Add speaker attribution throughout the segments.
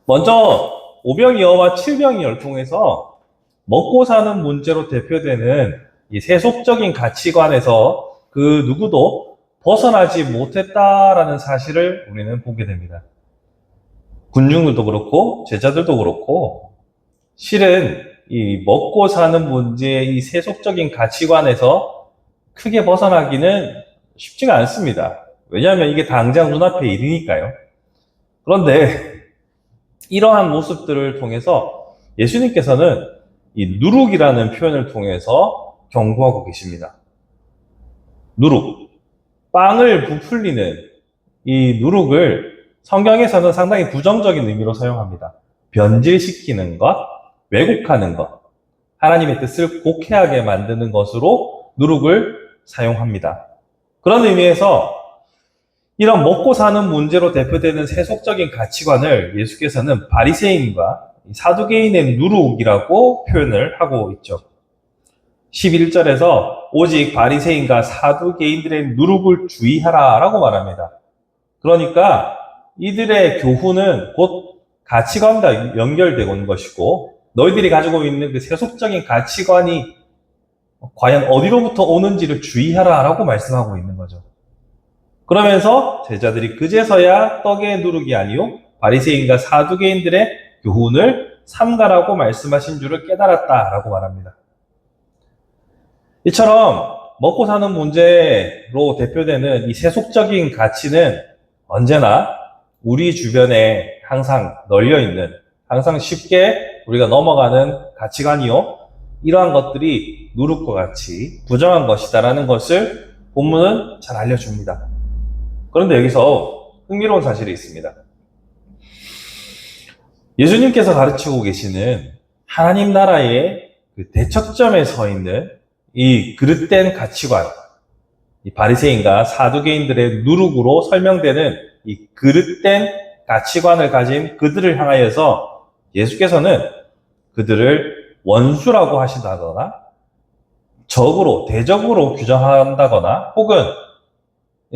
Speaker 1: 먼저 오병이어와 칠병이어를 통해서 먹고 사는 문제로 대표되는 이 세속적인 가치관에서 그 누구도 벗어나지 못했다라는 사실을 우리는 보게 됩니다. 군중들도 그렇고 제자들도 그렇고 실은 이 먹고 사는 문제의 이 세속적인 가치관에서 크게 벗어나기는 쉽지가 않습니다. 왜냐하면 이게 당장 눈앞에 일이니까요. 그런데 이러한 모습들을 통해서 예수님께서는 이 누룩이라는 표현을 통해서 경고하고 계십니다. 누룩, 빵을 부풀리는 이 누룩을 성경에서는 상당히 부정적인 의미로 사용합니다. 변질시키는 것, 왜곡하는 것, 하나님의 뜻을 곡해하게 만드는 것으로 누룩을 사용합니다. 그런 의미에서 이런 먹고 사는 문제로 대표되는 세속적인 가치관을 예수께서는 바리새인과 사두개인의 누룩이라고 표현을 하고 있죠. 11절에서 오직 바리새인과 사두개인들의 누룩을 주의하라 라고 말합니다. 그러니까 이들의 교훈은 곧 가치관과 연결되고 있는 것이고 너희들이 가지고 있는 그 세속적인 가치관이 과연 어디로부터 오는지를 주의하라 라고 말씀하고 있는 거죠. 그러면서 제자들이 그제서야 떡의 누룩이 아니요 바리새인과 사두개인들의 교훈을 삼가라고 말씀하신 줄을 깨달았다라고 말합니다. 이처럼 먹고 사는 문제로 대표되는 이 세속적인 가치는 언제나 우리 주변에 항상 널려있는, 항상 쉽게 우리가 넘어가는 가치관이요. 이러한 것들이 누룩과 같이 부정한 것이다라는 것을 본문은 잘 알려줍니다. 그런데 여기서 흥미로운 사실이 있습니다. 예수님께서 가르치고 계시는 하나님 나라의 그 대척점에 서 있는 이 그릇된 가치관, 이 바리새인과 사두개인들의 누룩으로 설명되는 이 그릇된 가치관을 가진 그들을 향하여서 예수께서는 그들을 원수라고 하신다거나 적으로, 대적으로 규정한다거나 혹은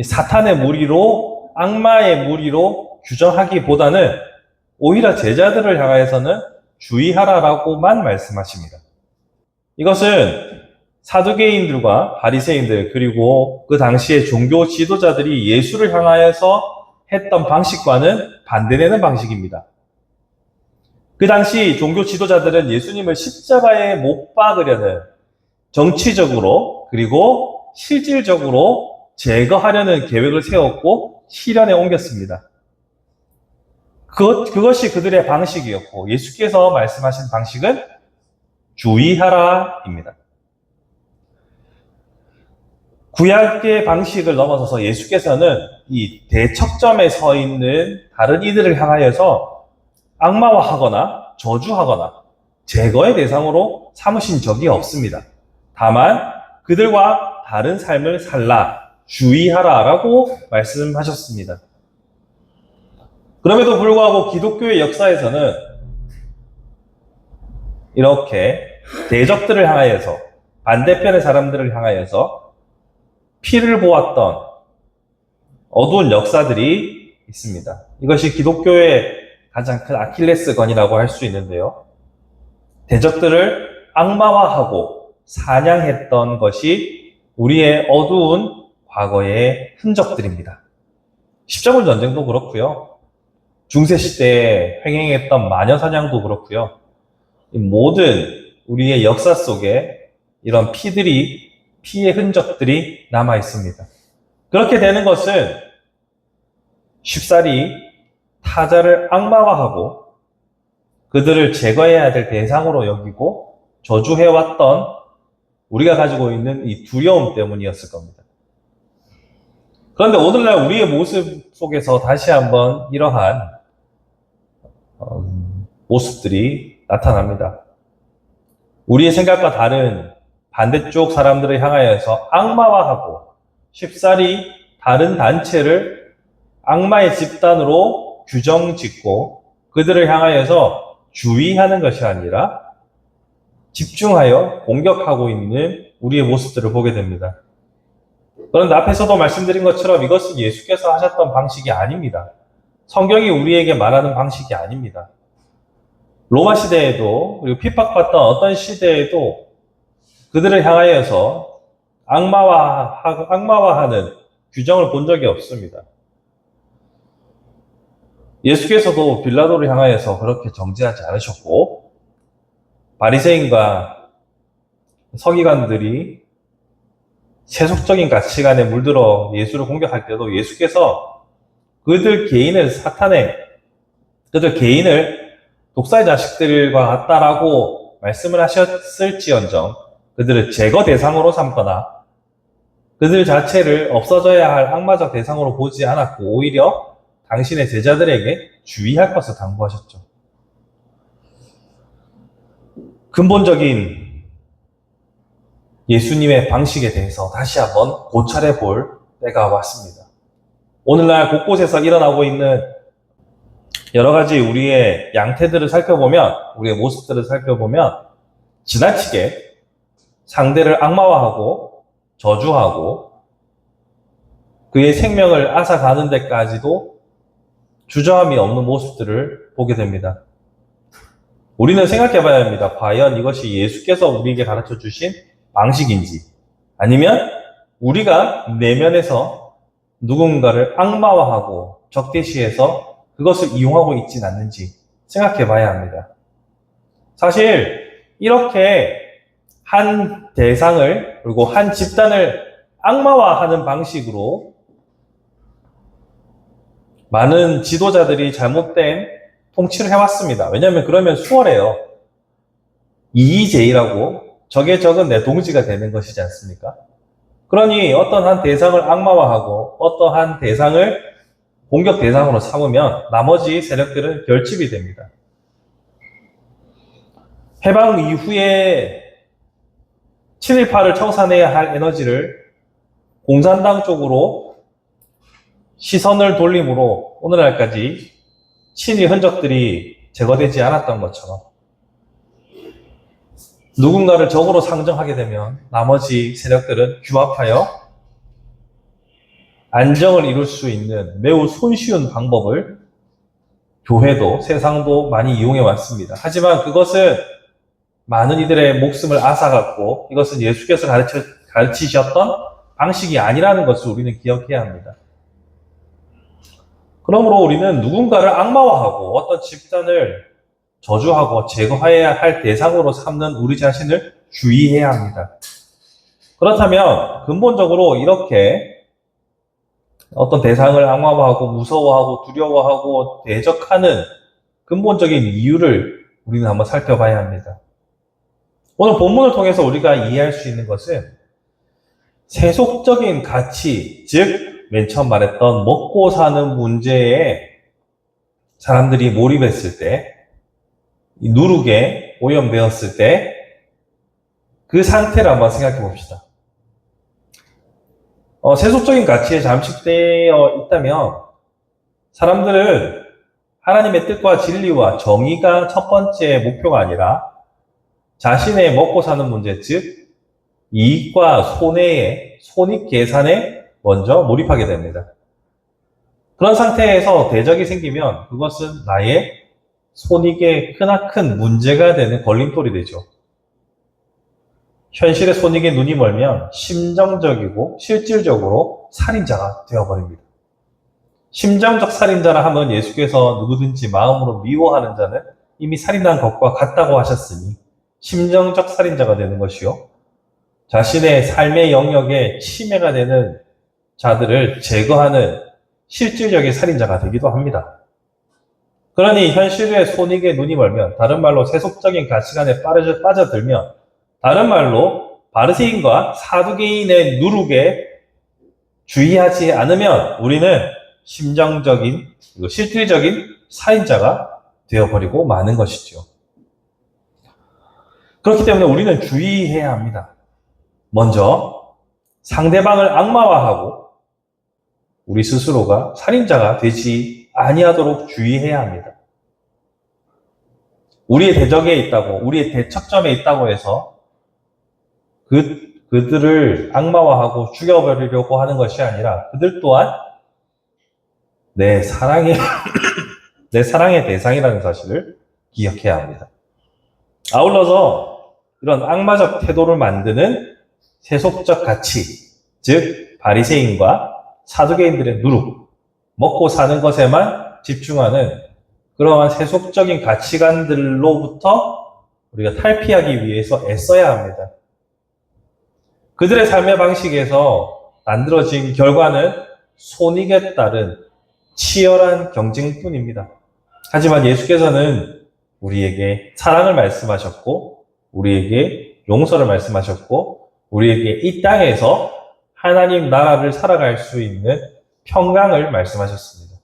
Speaker 1: 사탄의 무리로, 악마의 무리로 규정하기보다는 오히려 제자들을 향하여서는 주의하라라고만 말씀하십니다. 이것은 사두개인들과 바리새인들 그리고 그 당시의 종교 지도자들이 예수를 향하여서 했던 방식과는 반대되는 방식입니다. 그 당시 종교 지도자들은 예수님을 십자가에 못 박으려는 정치적으로 그리고 실질적으로 제거하려는 계획을 세웠고 실현에 옮겼습니다. 그것이 그들의 방식이었고 예수께서 말씀하신 방식은 주의하라입니다. 구약의 방식을 넘어서서 예수께서는 이 대척점에 서 있는 다른 이들을 향하여서 악마화하거나 저주하거나 제거의 대상으로 삼으신 적이 없습니다. 다만 그들과 다른 삶을 살라, 주의하라라고 말씀하셨습니다. 그럼에도 불구하고 기독교의 역사에서는 이렇게 대적들을 향하여서 반대편의 사람들을 향하여서 피를 보았던 어두운 역사들이 있습니다. 이것이 기독교의 가장 큰 아킬레스건이라고 할 수 있는데요. 대적들을 악마화하고 사냥했던 것이 우리의 어두운 과거의 흔적들입니다. 십자군 전쟁도 그렇고요. 중세시대에 횡행했던 마녀사냥도 그렇고요. 모든 우리의 역사 속에 이런 피의 흔적들이 남아 있습니다. 그렇게 되는 것은 쉽사리 타자를 악마화하고 그들을 제거해야 될 대상으로 여기고 저주해왔던 우리가 가지고 있는 이 두려움 때문이었을 겁니다. 그런데 오늘날 우리의 모습 속에서 다시 한번 이러한 모습들이 나타납니다. 우리의 생각과 다른 반대쪽 사람들을 향하여서 악마화하고 쉽사리 다른 단체를 악마의 집단으로 규정짓고 그들을 향하여서 주의하는 것이 아니라 집중하여 공격하고 있는 우리의 모습들을 보게 됩니다. 그런데 앞에서도 말씀드린 것처럼 이것은 예수께서 하셨던 방식이 아닙니다. 성경이 우리에게 말하는 방식이 아닙니다. 로마 시대에도 그리고 핍박받던 어떤 시대에도 그들을 향하여서 악마화하는 규정을 본 적이 없습니다. 예수께서도 빌라도를 향하여서 그렇게 정죄하지 않으셨고, 바리새인과 서기관들이 세속적인 가치관에 물들어 예수를 공격할 때도 예수께서 그들 개인을 독사의 자식들과 같다라고 말씀을 하셨을지언정 그들을 제거 대상으로 삼거나 그들 자체를 없어져야 할 악마적 대상으로 보지 않았고 오히려 당신의 제자들에게 주의할 것을 당부하셨죠. 근본적인 예수님의 방식에 대해서 다시 한번 고찰해 볼 때가 왔습니다. 오늘날 곳곳에서 일어나고 있는 여러 가지 우리의 양태들을 살펴보면, 우리의 모습들을 살펴보면 지나치게 상대를 악마화하고 저주하고 그의 생명을 앗아가는 데까지도 주저함이 없는 모습들을 보게 됩니다. 우리는 생각해 봐야 합니다. 과연 이것이 예수께서 우리에게 가르쳐 주신 방식인지, 아니면 우리가 내면에서 누군가를 악마화하고 적대시해서 그것을 이용하고 있진 않는지 생각해 봐야 합니다. 사실 이렇게 한 대상을 그리고 한 집단을 악마화하는 방식으로 많은 지도자들이 잘못된 통치를 해왔습니다. 왜냐하면 그러면 수월해요. 이의제의라고 적의 적은 내 동지가 되는 것이지 않습니까? 그러니 어떤 한 대상을 악마화하고 어떠한 대상을 공격 대상으로 삼으면 나머지 세력들은 결집이 됩니다. 해방 이후에 7.18을 청산해야 할 에너지를 공산당 쪽으로 시선을 돌림으로 오늘날까지 친일 흔적들이 제거되지 않았던 것처럼 누군가를 적으로 상정하게 되면 나머지 세력들은 규합하여 안정을 이룰 수 있는 매우 손쉬운 방법을 교회도 세상도 많이 이용해 왔습니다. 하지만 그것은 많은 이들의 목숨을 앗아갔고 이것은 예수께서 가르치셨던 방식이 아니라는 것을 우리는 기억해야 합니다. 그러므로 우리는 누군가를 악마화하고 어떤 집단을 저주하고 제거해야 할 대상으로 삼는 우리 자신을 주의해야 합니다. 그렇다면 근본적으로 이렇게 어떤 대상을 악마화하고 무서워하고 두려워하고 대적하는 근본적인 이유를 우리는 한번 살펴봐야 합니다. 오늘 본문을 통해서 우리가 이해할 수 있는 것은 세속적인 가치, 즉 맨 처음 말했던 먹고 사는 문제에 사람들이 몰입했을 때, 누룩에 오염되었을 때 그 상태를 한번 생각해 봅시다. 세속적인 가치에 잠식되어 있다면 사람들은 하나님의 뜻과 진리와 정의가 첫 번째 목표가 아니라 자신의 먹고 사는 문제, 즉 이익과 손익 계산에 먼저 몰입하게 됩니다. 그런 상태에서 대적이 생기면 그것은 나의 손익에 크나큰 문제가 되는 걸림돌이 되죠. 현실의 손익에 눈이 멀면 심정적이고 실질적으로 살인자가 되어버립니다. 심정적 살인자라 하면 예수께서 누구든지 마음으로 미워하는 자는 이미 살인한 것과 같다고 하셨으니 심정적 살인자가 되는 것이요. 자신의 삶의 영역에 침해가 되는 자들을 제거하는 실질적인 살인자가 되기도 합니다. 그러니 현실의 손익에 눈이 멀면, 다른 말로 세속적인 가치관에 빠져들면, 다른 말로 바리새인과 사두개인의 누룩에 주의하지 않으면 우리는 심정적인 그리고 실질적인 살인자가 되어버리고 마는 것이죠. 그렇기 때문에 우리는 주의해야 합니다. 먼저 상대방을 악마화하고 우리 스스로가 살인자가 되지 아니하도록 주의해야 합니다. 우리의 대적에 있다고, 우리의 대척점에 있다고 해서 그들을 악마화하고 죽여버리려고 하는 것이 아니라 그들 또한 내 사랑의 대상이라는 사실을 기억해야 합니다. 아울러서 이런 악마적 태도를 만드는 세속적 가치, 즉 바리새인과 사두개인들의 누룩, 먹고 사는 것에만 집중하는 그러한 세속적인 가치관들로부터 우리가 탈피하기 위해서 애써야 합니다. 그들의 삶의 방식에서 만들어진 결과는 손익에 따른 치열한 경쟁뿐입니다. 하지만 예수께서는 우리에게 사랑을 말씀하셨고, 우리에게 용서를 말씀하셨고, 우리에게 이 땅에서 하나님 나라를 살아갈 수 있는 평강을 말씀하셨습니다.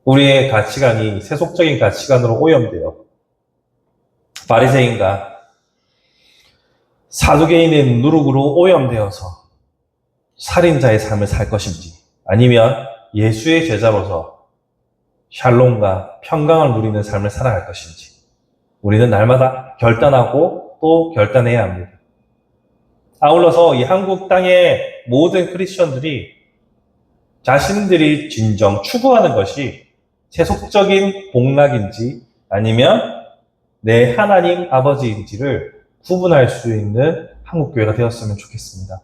Speaker 1: 우리의 가치관이 세속적인 가치관으로 오염되어 바리새인과 사두개인의 누룩으로 오염되어서 살인자의 삶을 살 것인지, 아니면 예수의 제자로서 샬롬과 평강을 누리는 삶을 살아갈 것인지, 우리는 날마다 결단하고 또 결단해야 합니다. 아울러서 이 한국 땅의 모든 크리스천들이 자신들이 진정 추구하는 것이 세속적인 복락인지 아니면 내 하나님 아버지인지를 구분할 수 있는 한국교회가 되었으면 좋겠습니다.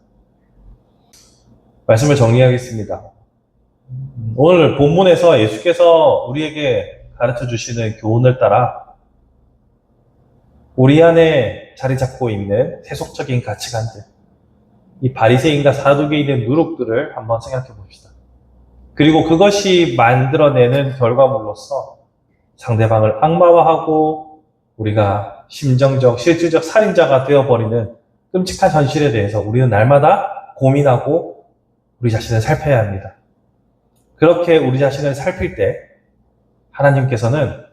Speaker 1: 말씀을 정리하겠습니다. 오늘 본문에서 예수께서 우리에게 가르쳐 주시는 교훈을 따라 우리 안에 자리 잡고 있는 세속적인 가치관들, 이 바리새인과 사두개인의 누룩들을 한번 생각해 봅시다. 그리고 그것이 만들어내는 결과물로서 상대방을 악마화하고 우리가 심정적, 실질적 살인자가 되어버리는 끔찍한 현실에 대해서 우리는 날마다 고민하고 우리 자신을 살펴야 합니다. 그렇게 우리 자신을 살필 때 하나님께서는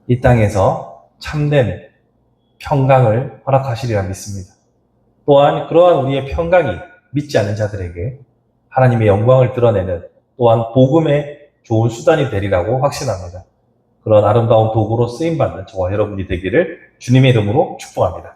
Speaker 1: 이 땅에서 참된 평강을 허락하시리라 믿습니다. 또한 그러한 우리의 평강이 믿지 않는 자들에게 하나님의 영광을 드러내는 또한 복음의 좋은 수단이 되리라고 확신합니다. 그런 아름다운 도구로 쓰임받는 저와 여러분이 되기를 주님의 이름으로 축복합니다.